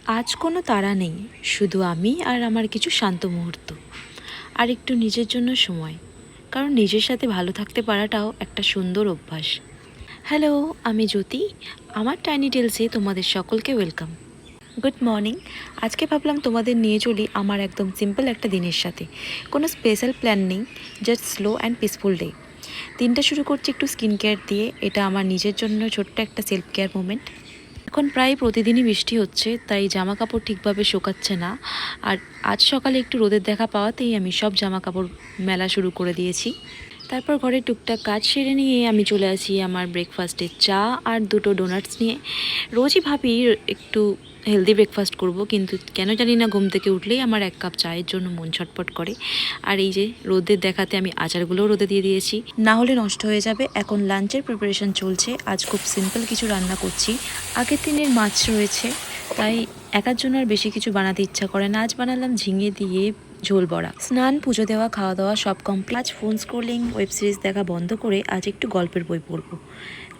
আজ কোনো তাড়া নেই, শুধু আমি আর আমার কিছু শান্ত মুহূর্ত আর একটু নিজের জন্য সময়, কারণ নিজের সাথে ভালো থাকতে পারাটাও একটা সুন্দর অভ্যাস। হ্যালো, আমি জ্যোতি। আমার টাইনি টেলসে তোমাদের সকলকে ওয়েলকাম। Good morning. আজকে ভাবলাম তোমাদের নিয়ে চলি আমার একদম সিম্পল একটা দিনের সাথে। কোনো স্পেশাল প্ল্যান নেই, just slow and peaceful day. দিনটা শুরু করছি একটু স্কিন কেয়ার দিয়ে। এটা আমার নিজের জন্য ছোট্ট একটা সেলফ কেয়ার মোমেন্ট। এখন প্রায় প্রতিদিনই বৃষ্টি হচ্ছে, তাই জামা কাপড় ঠিকভাবে শোকাচ্ছে না। আর আজ সকালে একটু রোদের দেখা পাওয়াতেই আমি সব জামা কাপড় মেলা শুরু করে দিয়েছি। তারপর ঘরে টুকটাক কাজ সেরে নিয়ে আমি চলে আসি আমার ব্রেকফাস্টে চা আর দুটো ডোনাটস নিয়ে। রোজই ভাবি একটু হেলদি ব্রেকফাস্ট করব, কিন্তু কেন জানি না ঘুম থেকে উঠলেই আমার এক কাপ চায়ের জন্য মন ছটপট করে। আর এই যে রোদের দেখাতে আমি আচারগুলোও রোদে দিয়ে দিয়েছি, না হলে নষ্ট হয়ে যাবে। এখন লাঞ্চের প্রিপারেশন চলছে। আজ খুব সিম্পল কিছু রান্না করছি। আগের দিনের মাছ রয়েছে, তাই একার জন্য আর বেশি কিছু বানাতে ইচ্ছা করে না। আজ বানালাম ঝিঙে দিয়ে ঝোল বড়া। স্নান, পুজো দেওয়া, খাওয়া দাওয়া সব কমপ্লিট। আজ ফোন স্ক্রোলিং, ওয়েব সিরিজ দেখা বন্ধ করে আজ একটু গল্পের বই পড়বো,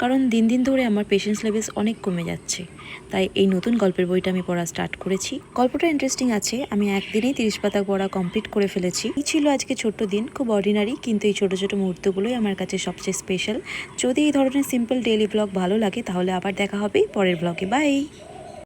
কারণ দিন দিন ধরে আমার পেশেন্স লেভেলস অনেক কমে যাচ্ছে। তাই এই নতুন গল্পের বইটা আমি পড়া স্টার্ট করেছি। গল্পটা ইন্টারেস্টিং আছে। আমি একদিনেই 30 পাতা পড়া কমপ্লিট করে ফেলেছি। এই ছিল আজকে ছোট্ট দিন, খুব অর্ডিনারি, কিন্তু এই ছোট ছোট মুহূর্তগুলোই আমার কাছে সবচেয়ে স্পেশাল। যদি এই ধরনের সিম্পল ডেইলি ব্লগ ভালো লাগে তাহলে আবার দেখা হবে পরের ব্লগে। বাই।